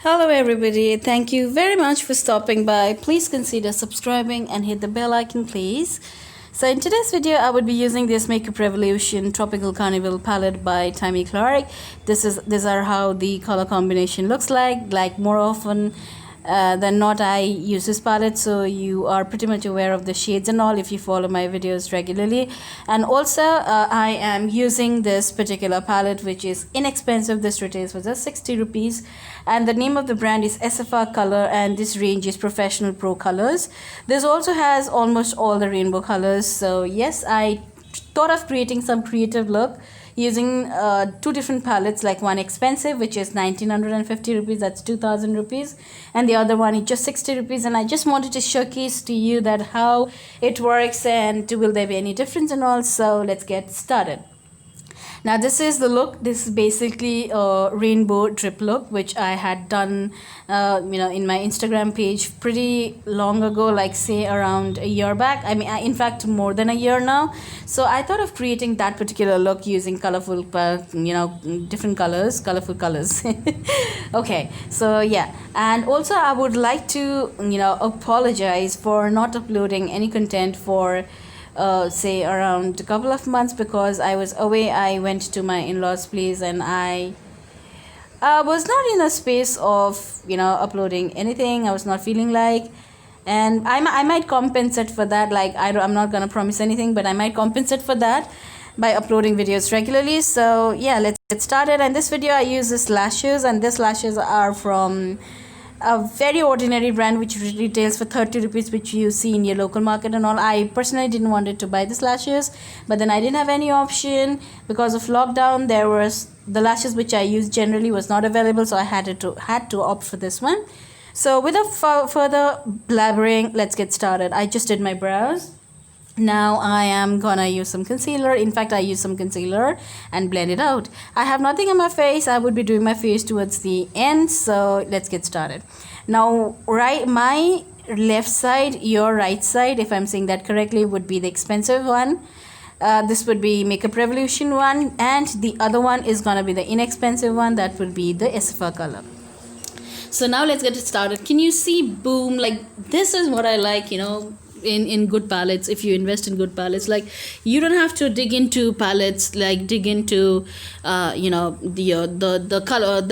Hello, everybody. Thank you very much for stopping by. Please consider subscribing and hit the bell icon, please. So, in today's video, I would be using this Makeup Revolution Tropical Carnival palette by Tammy Clark. These are how the color combination looks like. Like more often than not, I use this palette, so you are pretty much aware of the shades and all if you follow my videos regularly. And also, I am using this particular palette, which is inexpensive. This retails for just 60 rupees, and the name of the brand is SFR Color, and this range is Professional Pro Colors. This also has almost all the rainbow colors. So yes, I thought of creating some creative look using two different palettes, like one expensive, which is 1950 rupees, that's 2000 rupees, and the other one is just 60 rupees. And I just wanted to showcase to you that how it works and will there be any difference and all. So let's get started. Now this is the look. This is basically a rainbow drip look, which I had done in my Instagram page pretty long ago, like say around a year back. In fact more than a year now. So I thought of creating that particular look using colorful different colors, colorful colors. Okay, so yeah, and also I would like to apologize for not uploading any content for say around a couple of months, because I was away. I went to my in-laws place, and I was not in a space of uploading anything. I was not feeling like, and I might compensate for that. Like I'm not gonna promise anything, but I might compensate for that by uploading videos regularly. So yeah, let's get started. And this video I use this lashes, and these lashes are from a very ordinary brand which retails for 30 rupees, which you see in your local market and all. I personally didn't wanted to buy these lashes, but then I didn't have any option because of lockdown. There was the lashes which I use generally was not available, so I had to opt for this one. So without further blabbering, let's get started. I just did my brows. Now I am gonna use some concealer. In fact, I use some concealer and blend it out. I have nothing on my face. I would be doing my face towards the end, so let's get started. Now my left side, your right side, if I'm saying that correctly, would be the expensive one. This would be Makeup Revolution one, and the other one is gonna be the inexpensive one. That would be the SFR Color. So now let's get it started. Can you see? Boom! Like this is what I like, in good palettes. If you invest in good palettes, like you don't have to dig into palettes, like dig into the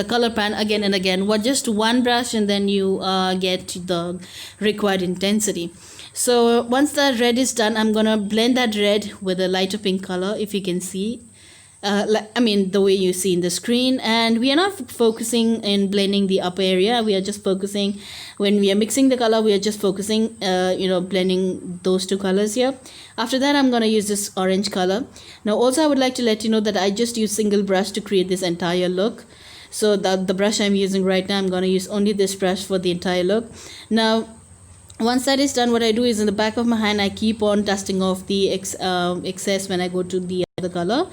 color pan again and again. Just one brush, and then you get the required intensity. So once the red is done, I'm gonna blend that red with a lighter pink color, if you can see. The way you see in the screen. And we are not focusing in blending the upper area. We are just focusing, when we are mixing the color, we are just focusing blending those two colors here. After that, I'm going to use this orange color. Now also I would like to let you know that I just use single brush to create this entire look. So the brush I'm using right now, I'm going to use only this brush for the entire look. Now once that is done, what I do is in the back of my hand, I keep on dusting off the excess when I go to the other color,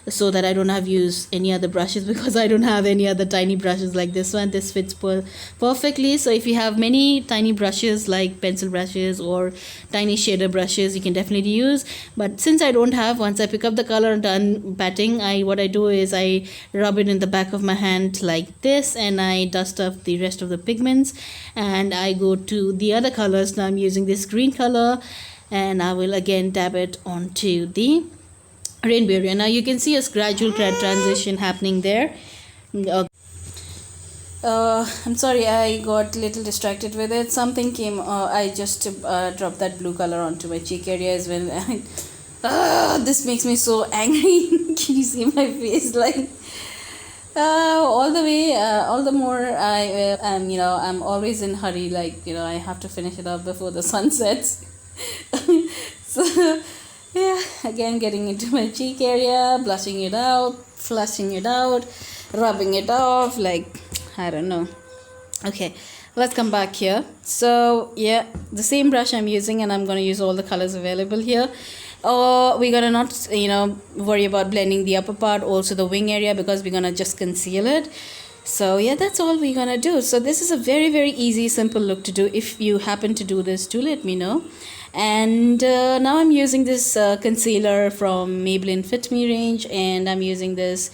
so that I don't have use any other brushes, because I don't have any other tiny brushes like this one. This fits perfectly. So if you have many tiny brushes like pencil brushes or tiny shader brushes, you can definitely use. But since I don't have, once I pick up the color and done patting, what I do is I rub it in the back of my hand like this, and I dust off the rest of the pigments, and I go to the other colors. Now I'm using this green color, and I will again dab it onto the rainbow area. Now you can see a gradual transition happening there. I'm sorry, I got a little distracted with it. Something came. I just dropped that blue color onto my cheek area as well. This makes me so angry. Can you see my face? Like all the way, all the more I am. I'm always in hurry. Like I have to finish it up before the sun sets. So. Yeah, again getting into my cheek area, blushing it out, flushing it out, rubbing it off, like I don't know. Okay, let's come back here. So yeah, the same brush I'm using, and I'm going to use all the colors available here. We're going to not worry about blending the upper part, also the wing area, because we're going to just conceal it. So yeah, that's all we're gonna do. So this is a very, very easy, simple look to do. If you happen to do this, do let me know. And now I'm using this concealer from Maybelline Fit Me range, and I'm using this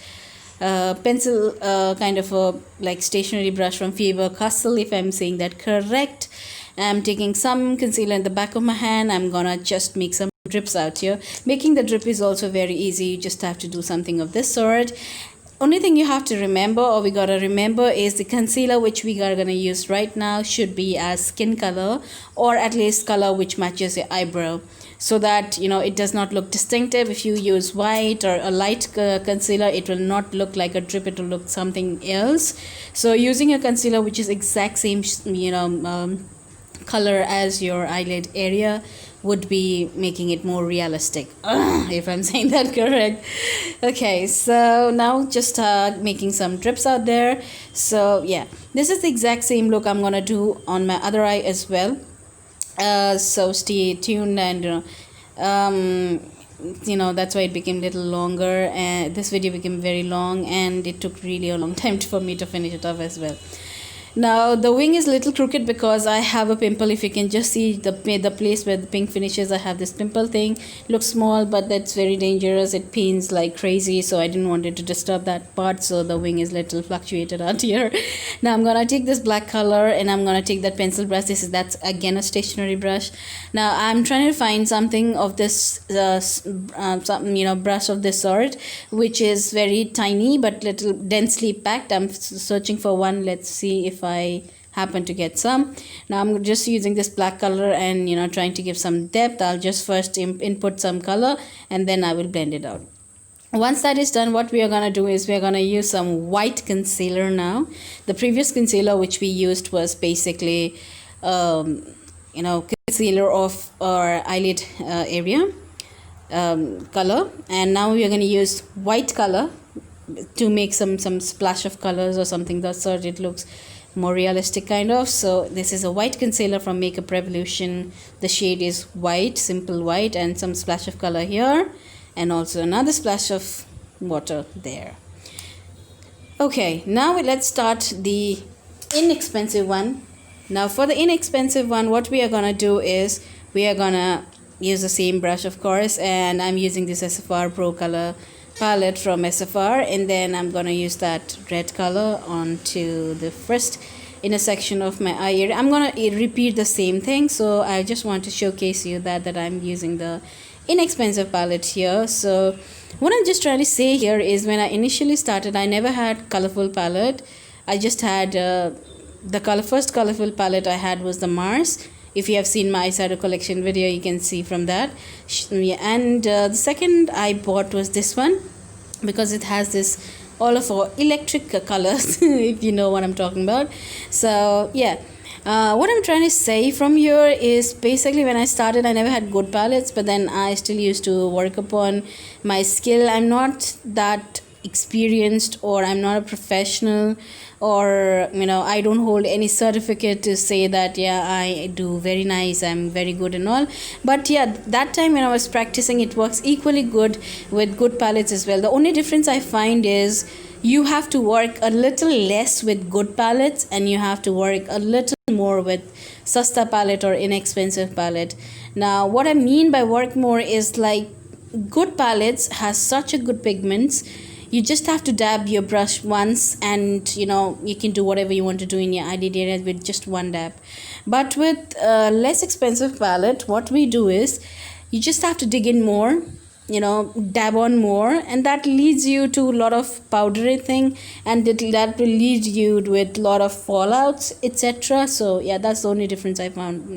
pencil kind of a like stationery brush from Faber-Castell, if I'm saying that correct. I'm taking some concealer in the back of my hand. I'm gonna just make some drips out here. Making the drip is also very easy. You just have to do something of this sort. Only thing you have to remember, or we gotta remember, is the concealer which we are gonna use right now should be as skin color, or at least color which matches your eyebrow, so that it does not look distinctive. If you use white or a light concealer, it will not look like a drip, it will look something else. So using a concealer which is exact same color as your eyelid area would be making it more realistic, if I'm saying that correct. Okay, so now just making some drips out there. So yeah, this is the exact same look I'm gonna do on my other eye as well. So stay tuned, and that's why it became a little longer, and this video became very long, and it took really a long time for me to finish it off as well. Now the wing is a little crooked because I have a pimple. If you can just see the place where the pink finishes, I have this pimple thing. Looks small, but that's very dangerous. It pains like crazy, so I didn't want it to disturb that part, so the wing is little fluctuated out here. Now I'm gonna take this black color, and I'm gonna take that pencil brush. That's again a stationery brush. Now I'm trying to find something of this brush of this sort, which is very tiny but little densely packed. I'm searching for one. Let's see if I happen to get some. Now I'm just using this black color and trying to give some depth. I'll just first input some color, and then I will blend it out. Once that is done, what we are going to do is we are going to use some white concealer now. The previous concealer which we used was basically concealer of our eyelid area color, and now we are going to use white color to make some splash of colors or something that sort. It looks more realistic kind of. So this is a white concealer from Makeup Revolution. The shade is white, simple white, and some splash of color here, and also another splash of water there. Okay, now let's start the inexpensive one. Now for the inexpensive one, what we are gonna do is we are gonna use the same brush, of course, and I'm using this SFR Pro Color palette from SFR, and then I'm gonna use that red color onto the first inner section of my eye area. I'm gonna repeat the same thing, so I just want to showcase you that I'm using the inexpensive palette here. So what I'm just trying to say here is, when I initially started, I never had colorful palette. I just had first colorful palette I had was the Mars. If you have seen my eyeshadow collection video, you can see from that. And the second I bought was this one, because it has this all of our electric colors, if you know what I'm talking about. So yeah, what I'm trying to say from here is, basically when I started, I never had good palettes, but then I still used to work upon my skill. I'm not that experienced, or I'm not a professional, or I don't hold any certificate to say that I do very nice, I'm very good and all. But that time when I was practicing, it works equally good with good palettes as well. The only difference I find is you have to work a little less with good palettes, and you have to work a little more with sasta palette or inexpensive palette. Now what I mean by work more is, like, good palettes has such a good pigments. You just have to dab your brush once, and you can do whatever you want to do in your eyelid area with just one dab. But with less expensive palette, what we do is you just have to dig in more, dab on more, and that leads you to a lot of powdery thing, and that will lead you with a lot of fallouts, etc. So that's the only difference I found.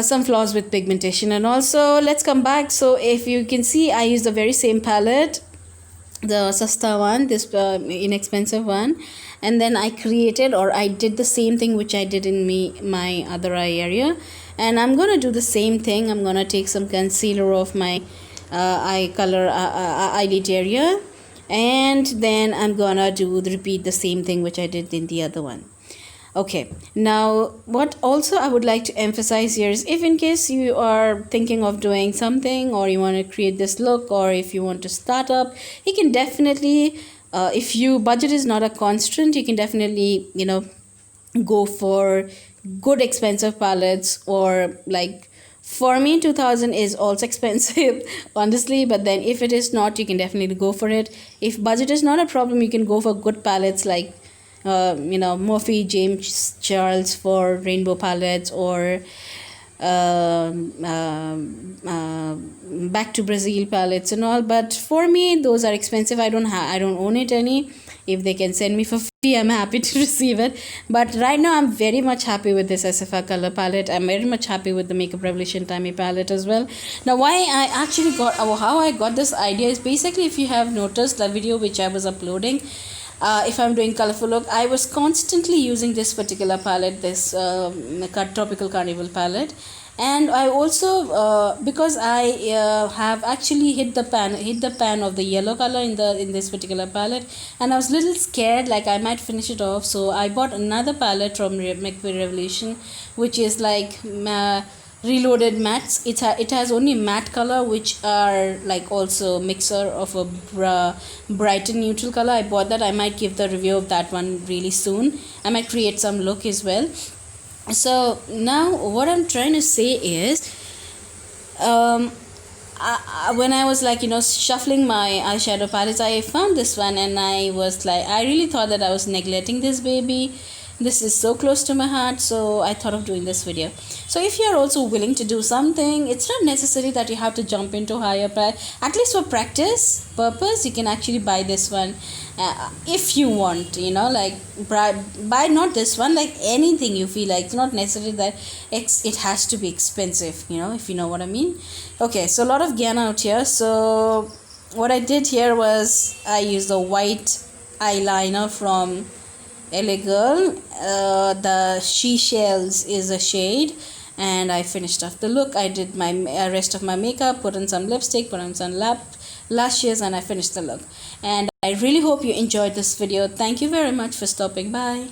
Some flaws with pigmentation. And also, let's come back. So if you can see, I use the very same palette, the sasta one, this inexpensive one, and then I did the same thing which I did in my other eye area, and I'm gonna do the same thing. I'm gonna take some concealer of my eyelid area, and then I'm gonna repeat the same thing which I did in the other one. Okay, now what also I would like to emphasize here is, if in case you are thinking of doing something, or you want to create this look, or if you want to start up, you can definitely, if your budget is not a constraint, you can definitely go for good expensive palettes, or like For me, 2000 is also expensive, honestly. But then, if it is not, you can definitely go for it. If budget is not a problem, you can go for good palettes like, Morphe James Charles for rainbow palettes, or back to Brazil palettes and all. But for me, those are expensive. I don't own it any. If they can send me for free, I'm happy to receive it. But right now, I'm very much happy with this SFR color palette. I'm very much happy with the Makeup Revolution Timey palette as well. Now, why I actually got, or how I got this idea is basically, if you have noticed the video which I was uploading, if I'm doing colorful look, I was constantly using this particular palette, this Tropical Carnival palette. And I also, because I have actually hit the pan of the yellow color in this particular palette, and I was a little scared like I might finish it off. So I bought another palette from Makeup Revolution, which is like reloaded mattes. It has only matte color, which are like also mixer of a bright and neutral color. I bought that. I might give the review of that one really soon. I might create some look as well. So now what I'm trying to say is, when I was like, shuffling my eyeshadow palettes, I found this one, and I was like, I really thought that I was neglecting this baby. This is so close to my heart, so I thought of doing this video. So if you are also willing to do something, it's not necessary that you have to jump into higher price. At least for practice purpose, you can actually buy this one if you want, like buy not this one, like anything you feel like. It's not necessary that it has to be expensive, if you know what I mean. Okay, so a lot of gyan out here. So what I did here was I used the white eyeliner from LA Girl. The She Shells is a shade, and I finished off the look. I did my rest of my makeup, put on some lipstick, put on some lashes, and I finished the look. And I really hope you enjoyed this video. Thank you very much for stopping by.